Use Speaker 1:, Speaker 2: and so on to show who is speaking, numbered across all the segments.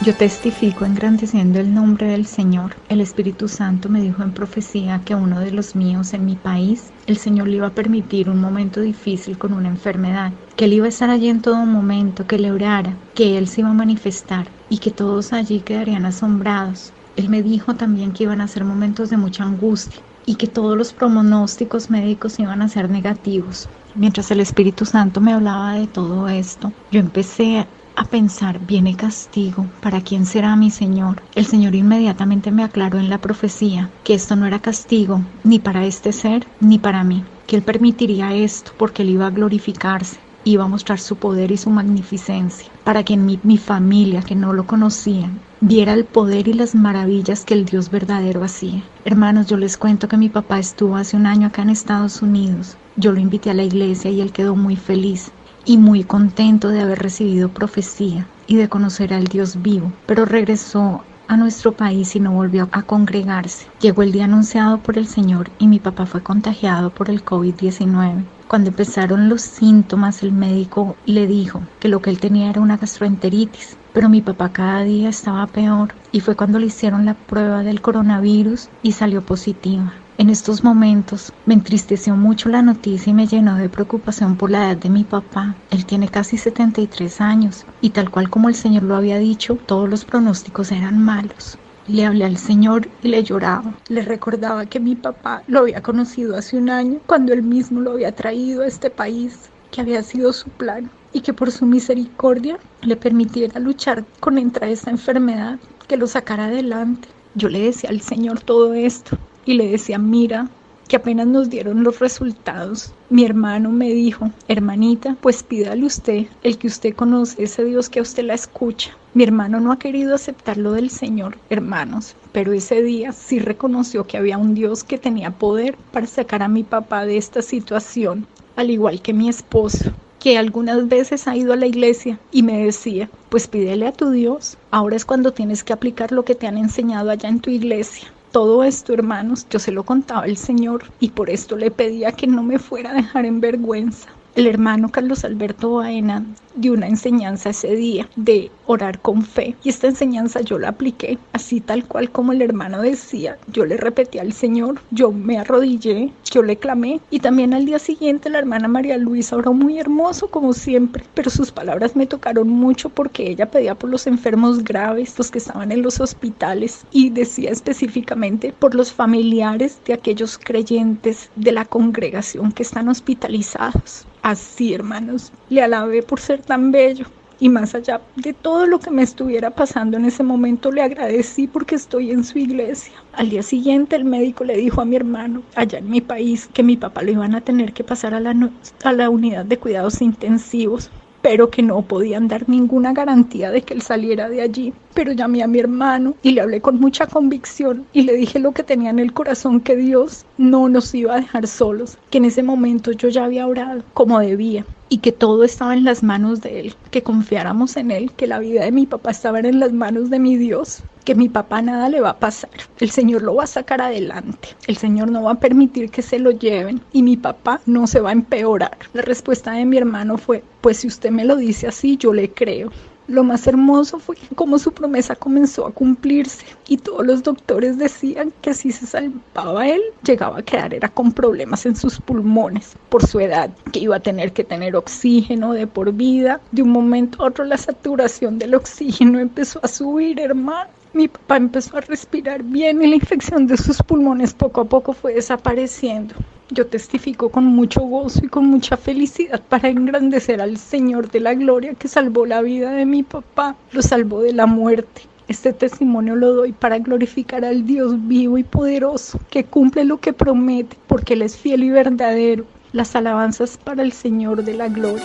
Speaker 1: Yo testifico engrandeciendo el nombre del Señor. El Espíritu Santo me dijo en profecía que a uno de los míos en mi país, el Señor le iba a permitir un momento difícil con una enfermedad, que él iba a estar allí en todo momento, que le orara, que él se iba a manifestar y que todos allí quedarían asombrados. Él me dijo también que iban a ser momentos de mucha angustia y que todos los pronósticos médicos iban a ser negativos. Mientras el Espíritu Santo me hablaba de todo esto, yo empecé a pensar, viene castigo, ¿para quién será mi Señor? El Señor inmediatamente me aclaró en la profecía que esto no era castigo, ni para este ser, ni para mí, que Él permitiría esto porque Él iba a glorificarse, iba a mostrar su poder y su magnificencia, para que mi familia, que no lo conocían, viera el poder y las maravillas que el Dios verdadero hacía. Hermanos, yo les cuento que mi papá estuvo hace un año acá en Estados Unidos. Yo lo invité a la iglesia y él quedó muy feliz y muy contento de haber recibido profecía y de conocer al Dios vivo, pero regresó a nuestro país y no volvió a congregarse. Llegó el día anunciado por el Señor y mi papá fue contagiado por el COVID-19. Cuando empezaron los síntomas, el médico le dijo que lo que él tenía era una gastroenteritis, pero mi papá cada día estaba peor y fue cuando le hicieron la prueba del coronavirus y salió positiva. En estos momentos me entristeció mucho la noticia y me llenó de preocupación por la edad de mi papá. Él tiene casi 73 años y tal cual como el Señor lo había dicho, todos los pronósticos eran malos. Le hablé al Señor y le lloraba. Le recordaba que mi papá lo había conocido hace un año, cuando él mismo lo había traído a este país, que había sido su plan y que por su misericordia le permitiera luchar contra esta enfermedad, que lo sacara adelante. Yo le decía al Señor todo esto. Y le decía, mira, que apenas nos dieron los resultados, mi hermano me dijo, hermanita, pues pídale usted, el que usted conoce, ese Dios que a usted la escucha. Mi hermano no ha querido aceptar lo del Señor, hermanos, pero ese día sí reconoció que había un Dios que tenía poder para sacar a mi papá de esta situación, al igual que mi esposo, que algunas veces ha ido a la iglesia y me decía, pues pídele a tu Dios, ahora es cuando tienes que aplicar lo que te han enseñado allá en tu iglesia. Todo esto, hermanos, yo se lo contaba al Señor y por esto le pedía que no me fuera a dejar en vergüenza. El hermano Carlos Alberto Baena dio una enseñanza ese día de orar con fe y esta enseñanza yo la apliqué así tal cual como el hermano decía. Yo le repetí al Señor, yo me arrodillé, yo le clamé y también al día siguiente la hermana María Luisa oró muy hermoso como siempre, pero sus palabras me tocaron mucho porque ella pedía por los enfermos graves, los que estaban en los hospitales y decía específicamente por los familiares de aquellos creyentes de la congregación que están hospitalizados. Así, hermanos, le alabé por ser tan bello y más allá de todo lo que me estuviera pasando en ese momento, le agradecí porque estoy en su iglesia. Al día siguiente el médico le dijo a mi hermano allá en mi país que mi papá lo iban a tener que pasar a la unidad de cuidados intensivos, pero que no podían dar ninguna garantía de que él saliera de allí. Pero llamé a mi hermano y le hablé con mucha convicción y le dije lo que tenía en el corazón, que Dios no nos iba a dejar solos, que en ese momento yo ya había orado como debía y que todo estaba en las manos de Él, que confiáramos en Él, que la vida de mi papá estaba en las manos de mi Dios, que mi papá nada le va a pasar, el Señor lo va a sacar adelante, el Señor no va a permitir que se lo lleven y mi papá no se va a empeorar. La respuesta de mi hermano fue, pues si usted me lo dice así, yo le creo. Lo más hermoso fue cómo su promesa comenzó a cumplirse y todos los doctores decían que si se salvaba él, llegaba a quedar era con problemas en sus pulmones por su edad, que iba a tener que tener oxígeno de por vida. De un momento a otro la saturación del oxígeno empezó a subir, hermano. Mi papá empezó a respirar bien y la infección de sus pulmones poco a poco fue desapareciendo. Yo testifico con mucho gozo y con mucha felicidad para engrandecer al Señor de la gloria que salvó la vida de mi papá, lo salvó de la muerte. Este testimonio lo doy para glorificar al Dios vivo y poderoso, que cumple lo que promete, porque Él es fiel y verdadero. Las alabanzas para el Señor de la gloria.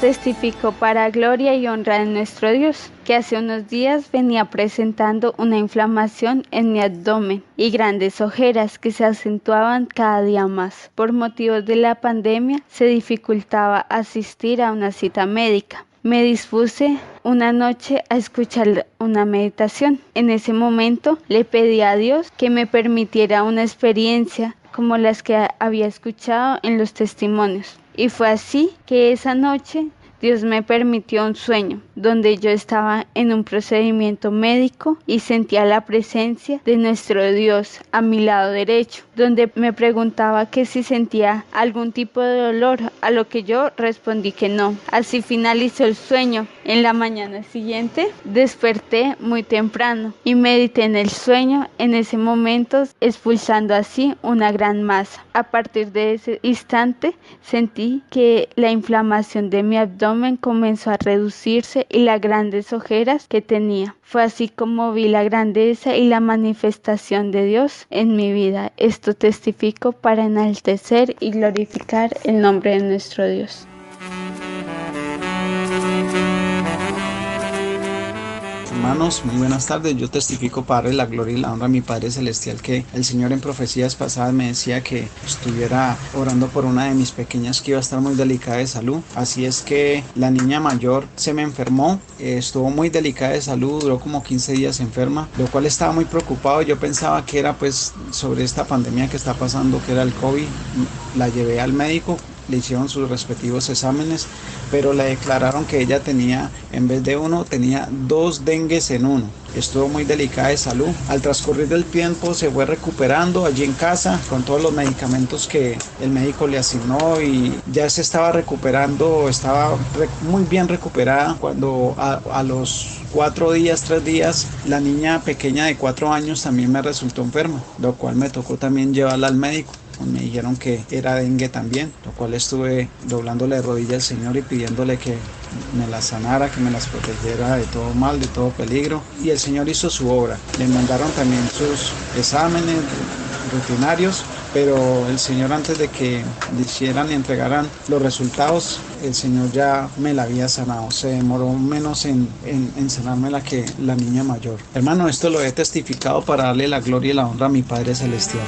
Speaker 2: Testificó para gloria y honra de nuestro Dios, que hace unos días venía presentando una inflamación en mi abdomen y grandes ojeras que se acentuaban cada día más. Por motivos de la pandemia se dificultaba asistir a una cita médica. Me dispuse una noche a escuchar una meditación. En ese momento le pedí a Dios que me permitiera una experiencia como las que había escuchado en los testimonios. Y fue así que esa noche Dios me permitió un sueño donde yo estaba en un procedimiento médico y sentía la presencia de nuestro Dios a mi lado derecho, donde me preguntaba que si sentía algún tipo de dolor, a lo que yo respondí que no. Así finalizó el sueño. En la mañana siguiente desperté muy temprano y medité en el sueño, en ese momento expulsando así una gran masa. A partir de ese instante sentí que la inflamación de mi abdomen comenzó a reducirse y las grandes ojeras que tenía. Fue así como vi la grandeza y la manifestación de Dios en mi vida. Esto testifico para enaltecer y glorificar el nombre de nuestro Dios.
Speaker 3: Hermanos, muy buenas tardes. Yo testifico para darle la gloria y la honra a mi Padre Celestial, que el Señor en profecías pasadas me decía que estuviera orando por una de mis pequeñas que iba a estar muy delicada de salud. Así es que la niña mayor se me enfermó, estuvo muy delicada de salud, duró como 15 días enferma, lo cual estaba muy preocupado. Yo pensaba que era pues sobre esta pandemia que está pasando, que era el COVID. La llevé al médico, le hicieron sus respectivos exámenes, pero le declararon que ella tenía, en vez de uno, tenía 2 dengues en uno. Estuvo muy delicada de salud. Al transcurrir del tiempo se fue recuperando allí en casa con todos los medicamentos que el médico le asignó y ya se estaba recuperando, estaba muy bien recuperada cuando a los 3 días, la niña pequeña de 4 años también me resultó enferma, lo cual me tocó también llevarla al médico. Me dijeron que era dengue también, lo cual estuve doblándole de rodillas al Señor y pidiéndole que me las sanara, que me las protegiera de todo mal, de todo peligro. Y el Señor hizo su obra. Le mandaron también sus exámenes rutinarios, pero el Señor, antes de que le hicieran y entregaran los resultados, el Señor ya me la había sanado. Se demoró menos en sanármela que la niña mayor. Hermano, esto lo he testificado para darle la gloria y la honra a mi Padre Celestial.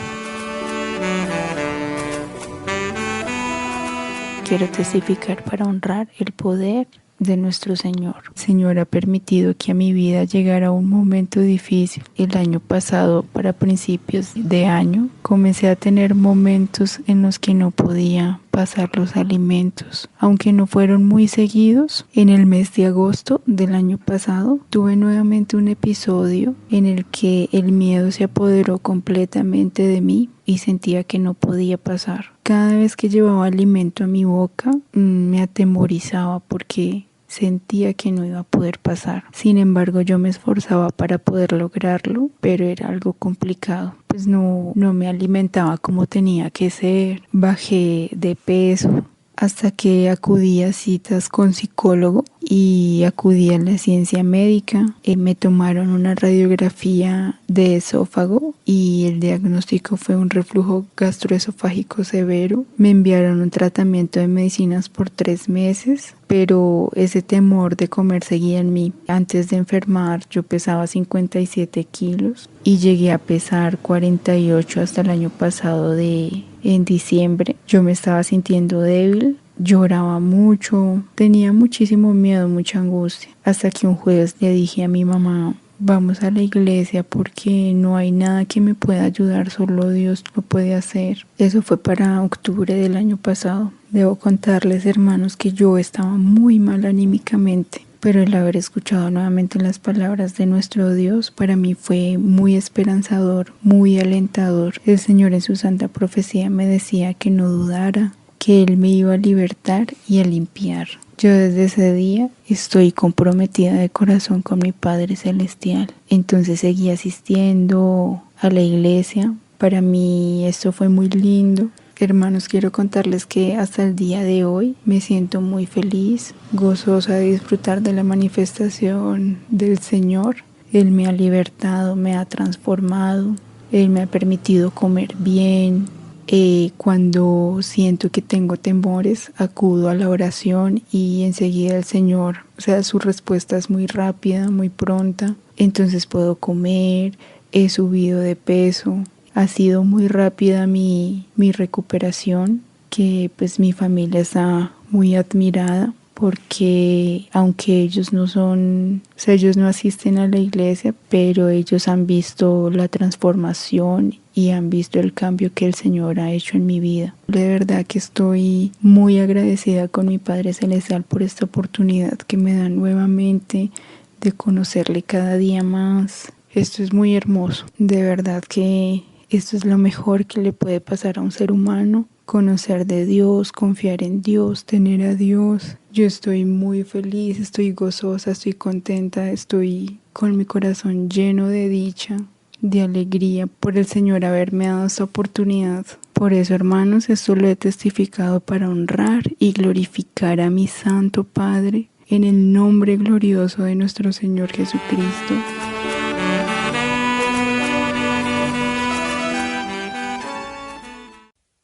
Speaker 4: Quiero testificar para honrar el poder de nuestro Señor. El Señor ha permitido que a mi vida llegara un momento difícil. El año pasado, para principios de año, comencé a tener momentos en los que no podía pasar los alimentos. Aunque no fueron muy seguidos, en el mes de agosto del año pasado tuve nuevamente un episodio en el que el miedo se apoderó completamente de mí y sentía que no podía pasar. Cada vez que llevaba alimento a mi boca, me atemorizaba porque sentía que no iba a poder pasar. Sin embargo, yo me esforzaba para poder lograrlo, pero era algo complicado. Pues no me alimentaba como tenía que ser. Bajé de peso hasta que acudí a citas con psicólogo y acudí a la ciencia médica. Me tomaron una radiografía de esófago y el diagnóstico fue un reflujo gastroesofágico severo. Me enviaron un tratamiento de medicinas por 3 meses, pero ese temor de comer seguía en mí. Antes de enfermar yo pesaba 57 kilos y llegué a pesar 48 hasta el año pasado en diciembre. Yo me estaba sintiendo débil, lloraba mucho, tenía muchísimo miedo, mucha angustia, hasta que un jueves le dije a mi mamá: vamos a la iglesia porque no hay nada que me pueda ayudar, solo Dios lo puede hacer. Eso fue para octubre del año pasado. Debo contarles, hermanos, que yo estaba muy mal anímicamente, pero el haber escuchado nuevamente las palabras de nuestro Dios para mí fue muy esperanzador, muy alentador. El Señor en su santa profecía me decía que no dudara, que Él me iba a libertar y a limpiar. Yo desde ese día estoy comprometida de corazón con mi Padre Celestial. Entonces seguí asistiendo a la iglesia. Para mí esto fue muy lindo. Hermanos, quiero contarles que hasta el día de hoy me siento muy feliz, gozosa de disfrutar de la manifestación del Señor. Él me ha libertado, me ha transformado, Él me ha permitido comer bien. Cuando siento que tengo temores, acudo a la oración y enseguida el Señor, su respuesta es muy rápida, muy pronta. Entonces puedo comer, he subido de peso. Ha sido muy rápida mi recuperación, que pues mi familia está muy admirada porque aunque ellos no asisten a la iglesia, pero ellos han visto la transformación y han visto el cambio que el Señor ha hecho en mi vida. De verdad que estoy muy agradecida con mi Padre Celestial por esta oportunidad que me da nuevamente de conocerle cada día más. Esto es muy hermoso. De verdad que esto es lo mejor que le puede pasar a un ser humano. Conocer de Dios, confiar en Dios, tener a Dios. Yo estoy muy feliz, estoy gozosa, estoy contenta, estoy con mi corazón lleno de dicha, de alegría por el Señor haberme dado esta oportunidad. Por eso, hermanos, esto lo he testificado para honrar y glorificar a mi Santo Padre en el nombre glorioso de nuestro Señor Jesucristo.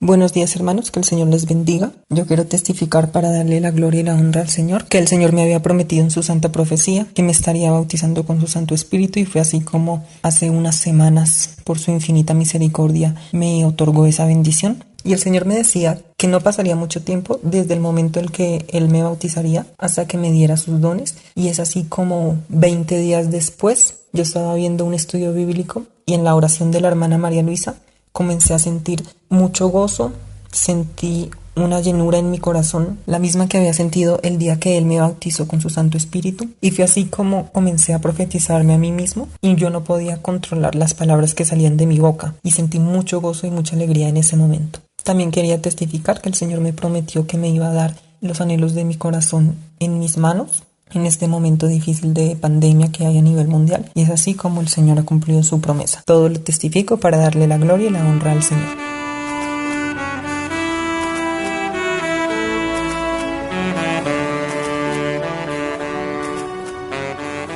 Speaker 5: Buenos días, hermanos, que el Señor les bendiga. Yo quiero testificar para darle la gloria y la honra al Señor, que el Señor me había prometido en su santa profecía que me estaría bautizando con su Santo Espíritu, y fue así como hace unas semanas, por su infinita misericordia, me otorgó esa bendición. Y el Señor me decía que no pasaría mucho tiempo desde el momento en que Él me bautizaría hasta que me diera sus dones, y es así como 20 días después yo estaba viendo un estudio bíblico y en la oración de la hermana María Luisa comencé a sentir mucho gozo, sentí una llenura en mi corazón, la misma que había sentido el día que Él me bautizó con su Santo Espíritu, y fue así como comencé a profetizarme a mí mismo, y yo no podía controlar las palabras que salían de mi boca, y sentí mucho gozo y mucha alegría en ese momento. También quería testificar que el Señor me prometió que me iba a dar los anhelos de mi corazón en mis manos, en este momento difícil de pandemia que hay a nivel mundial, y es así como el Señor ha cumplido su promesa. Todo lo testifico para darle la gloria y la honra al Señor.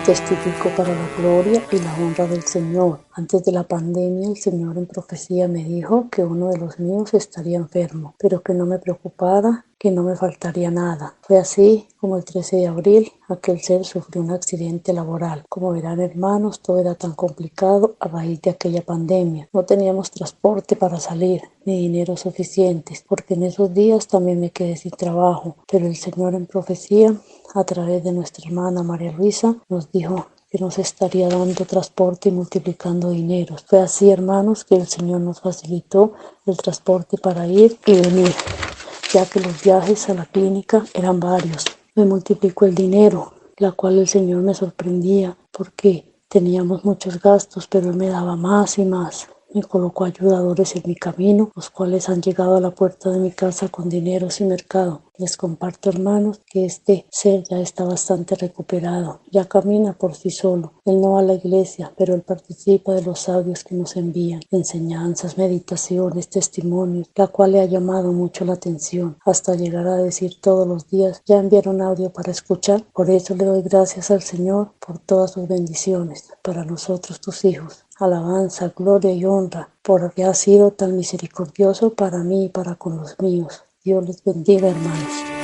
Speaker 6: Testifico para la gloria y la honra del Señor. Antes de la pandemia, el Señor en profecía me dijo que uno de los míos estaría enfermo, pero que no me preocupara, que no me faltaría nada. Fue así como el 13 de abril aquel ser sufrió un accidente laboral. Como verán, hermanos, todo era tan complicado a raíz de aquella pandemia. No teníamos transporte para salir, ni dinero suficientes, porque en esos días también me quedé sin trabajo. Pero el Señor en profecía, a través de nuestra hermana María Luisa, nos dijo que nos estaría dando transporte y multiplicando dinero. Fue así, hermanos, que el Señor nos facilitó el transporte para ir y venir, ya que los viajes a la clínica eran varios. Me multiplicó el dinero, la cual el Señor me sorprendía porque teníamos muchos gastos, pero Él me daba más y más. Me colocó ayudadores en mi camino, los cuales han llegado a la puerta de mi casa con dineros y mercado. Les comparto, hermanos, que este ser ya está bastante recuperado, ya camina por sí solo. Él no va a la iglesia, pero él participa de los audios que nos envían, enseñanzas, meditaciones, testimonios, la cual le ha llamado mucho la atención, hasta llegar a decir todos los días, ya enviaron audio para escuchar. Por eso le doy gracias al Señor por todas sus bendiciones para nosotros, tus hijos. Alabanza, gloria y honra, porque ha sido tan misericordioso para mí y para con los míos. Dios les bendiga, hermanos.